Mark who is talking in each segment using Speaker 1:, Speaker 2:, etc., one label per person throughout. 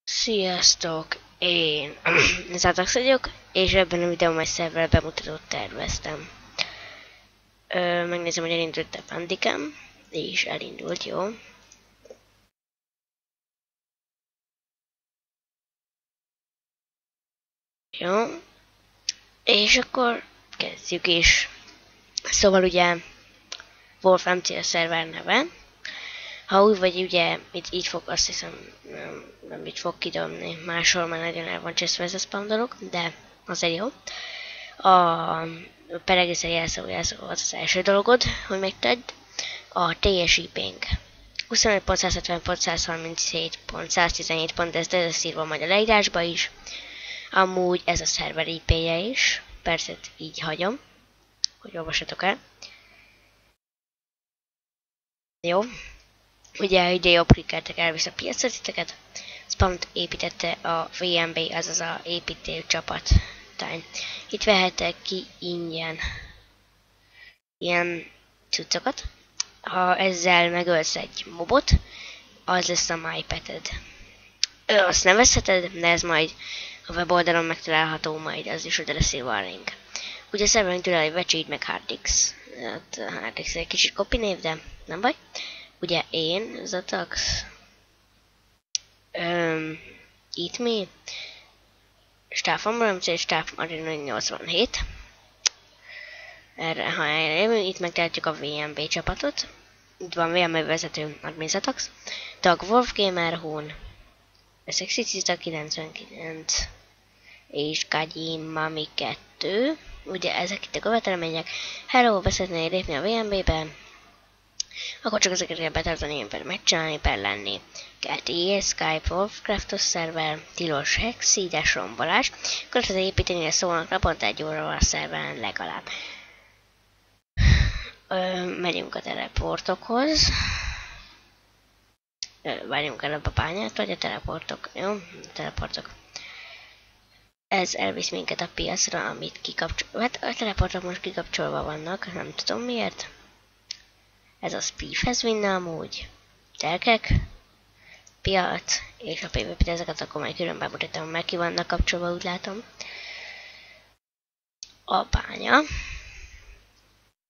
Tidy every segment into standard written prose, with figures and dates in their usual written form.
Speaker 1: Sziasztok! Én Zatax vagyok, és ebben a videóban egy szerver bemutatót terveztem. Megnézem, hogy elindult a Bandicam, és elindult, jó. Jó. És akkor kezdjük is. Szóval ugye Wolfram a szerver neve. Ha úgy vagy, ugye itt így fog, azt hiszem nem így fog kidobni. Máshol már nagyon el van cseszve ez a spam dolog, de azért jó. A per egészen jelszó volt az első dolgod, hogy megtedd. A TSIP-nk 25.170.137.117 pont, ez lesz írva majd a leírásba is. Amúgy ez a szerver IP-je is, persze így hagyom, hogy olvassatok el. Jó. Ugye ide jobb klikkeltek, elvisz a piacra titeket. Spamt építette a VMB, azaz a építő csapat. Itt vehetek ki ingyen ilyen cuccokat. Ha ezzel megölsz egy mobot, az lesz a MyPeted. Azt nevezheted, de ez majd a weboldalon megtalálható, majd az is oda lesz írva a link. Ugye a szerverünk tőle egy Veggie meg Hardix. Hát Hardix egy kicsit copy név, de nem baj. Ugye én, Zatax, itt mi, Stáfamra, Stáfam Arena 87. Erre, ha eljövünk, itt megtehetjük a VMB csapatot. Itt van VMB vezető, admin Zatax. Tag Wolf Gamer Hun, Sexicita 99 és Kagyi Mami 2. Ugye ezek itt a követelmények. Hello, szeretnél lépni a VMB-be? Akkor csak ezeket kell betartani, én per megcsinálni, per lenni. Kell Skype, Wolfcraftos szerver, tilos hex, szídes rombolás. Akkor az építeni szólnak naponta 1 óra a szerveren legalább. Megyünk a teleportokhoz. Várjunk előbb a bányát, vagy a teleportok. Jó? A teleportok. Ez elvisz minket a piacra, amit kikapcsol. Hát a teleportok most kikapcsolva vannak, nem tudom miért. Ez a Spiefhez vinne amúgy. Telkek. Piac. És a PvP-t, ezeket akkor majd külön bemutatom, meg ki vannak kapcsolva, úgy látom. A bánya.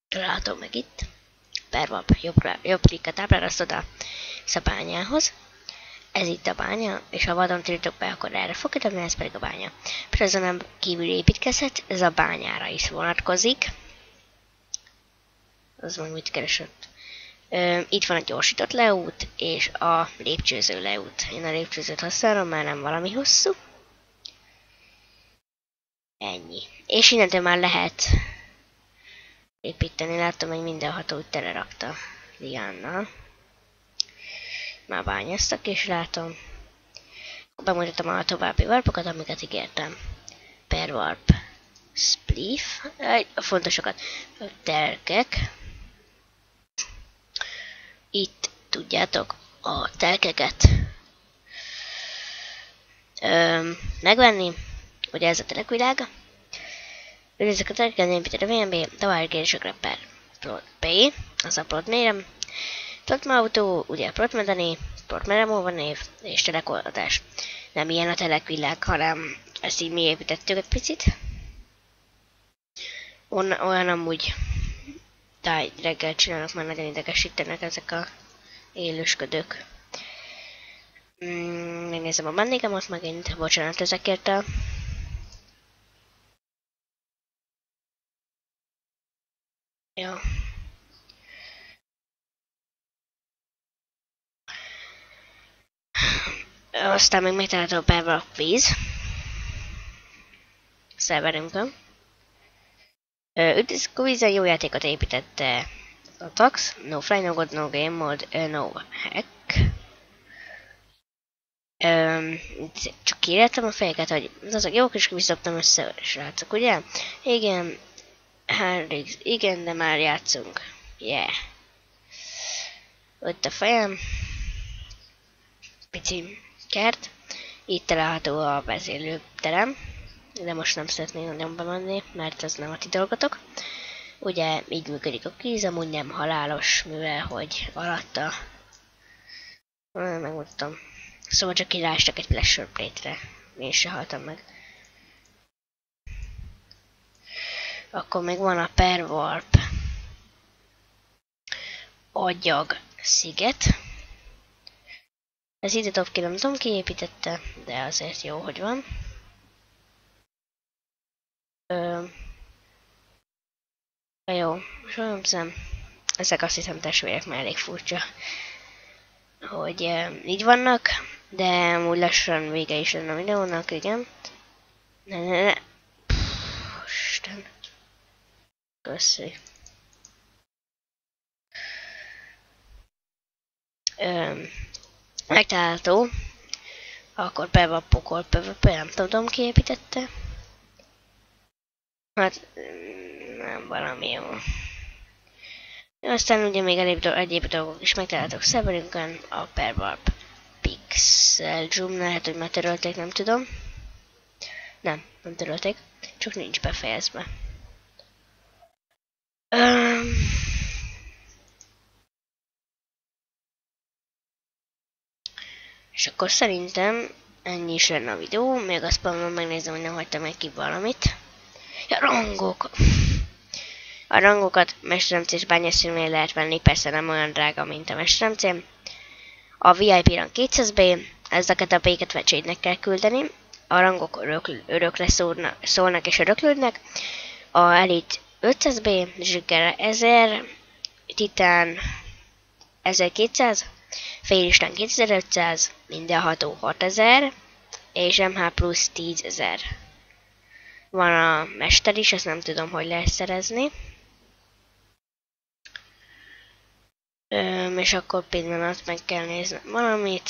Speaker 1: Találhatom meg itt. Pervap, jobb klikket tábláraszt oda a bányához. Ez itt a bánya, és ha vadon tiltok be, akkor erre fog kitobni, ez pedig a bánya. Prezonon kívül építkezhet, ez a bányára is vonatkozik. Az van, mit keresett. Itt van a gyorsított leút, és a lépcsőző leút. Én a lépcsőzőt használom, már nem valami hosszú. Ennyi. És innentől már lehet építeni, látom, hogy mindenható úgy telerakta liánnal. Már bányáztak, és látom. Bemutatom a további warpokat, amiket ígértem. Per warp. Spliff. A fontosokat. Telkek. Itt tudjátok a telkeket megvenni. Ugye ez a telekvilág. Ezek a telkeket épített a VMB, további kérdésekre per plot P, az a plot mérem. Plotmautó, ugye plotmedani, plotmeremóva név és telekoltatás. Nem ilyen a telekvilág, hanem ezt így mi építettük egy picit. Olyan amúgy reggel csinálnak, már nagyon idegesítenek ezek a élősködők. Megnézem a bandicamot megint, bocsánat ezekért a... Jó. Aztán még megtalálható Pervap víz. Szerverünkön. Üdvözlően jó játékot építette a Tax. No fly, no god, no game mode, no hack. Csak kirettem a fejeket, hogy azok jók is visszaptam össze, srácok, ugye? Igen. Igen, de már játszunk. Yeah. Ott a fejem. Pici kert. Itt található a vezérlőterem. De most nem szeretnék nagyon bemenni, mert ez nem a ti dolgotok. Ugye így működik a kvíz, amúgy nem halálos, mivel hogy alatta... Megmutatom. Szóval csak kirástak egy pleasure plate-re. Én se haltam meg. Akkor még van a Perwarp agyag sziget. Ez ide top ki nem tudom ki építette, de azért jó, hogy van. Jó, és olyan hiszem, ezek azt hiszem testvérek, mert elég furcsa, hogy így vannak, de úgy lassan vége is lenne a videónak, igen. Ne. Isten. Köszi. Megtalálható. Akkor pevapokol PvP, nem tudom ki építette. Hát nem valami jó. Aztán ugye még egyéb dolgok is megtalálhatók szerverünkön, a Perwarp Pixeljum, lehet, hogy már törölték, nem tudom. Nem törölték, csak nincs befejezve. És akkor szerintem ennyi is lenne a videó, még azt spamon megnézem, hogy nem hagytam meg ki valamit. Ja, rangok! A rangokat mesteremcés bányászünknél lehet venni, persze nem olyan drága, mint a mesteremcém. A VIP rang 200B, ezeket a B-ket vecsédnek kell küldeni. A rangok örökre szólnak és öröklődnek. A Elite 500B, Zsiger 1000, Titán 1200, Félisten 2500, Mindenható 6000, és MH plusz 10.000. Van a mester is, ezt nem tudom, hogy lehet szerezni. És akkor pillanat, meg kell nézni valamit.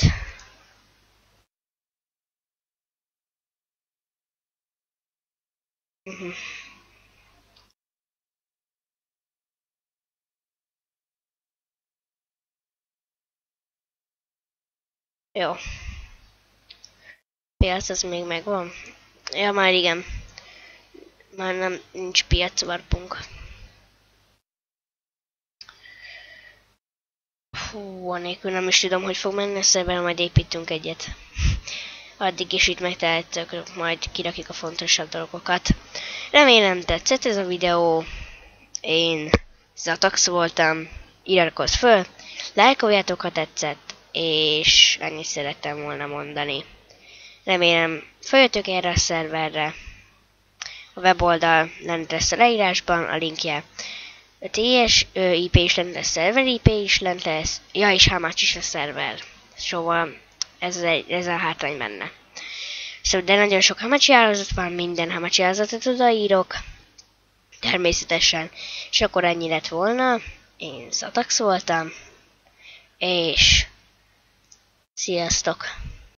Speaker 1: Jó. Piac az még megvan? Ja, már igen. Már nem, nincs piacvarpunk. Hú, anélkül nem is tudom, hogy fog menni a szerver, majd építünk egyet. Addig is itt megtaláltok, majd kirakjuk a fontosabb dolgokat. Remélem tetszett ez a videó. Én Zatax voltam. Iratkozz föl, lájkoljátok, ha tetszett, és ennyit szerettem volna mondani. Remélem feljöttök erre a szerverre. A weboldal lent lesz a leírásban, a linkje. A TS IP is lent lesz, szerver IP is lent lesz, ja, és Hamachi is a szerver. Szóval ez a hátrány benne. Szóval de nagyon sok Hamachi hálózat van, minden Hamachi hálózatot odaírok. Természetesen. És akkor ennyi lett volna. Én Zatax voltam. És sziasztok!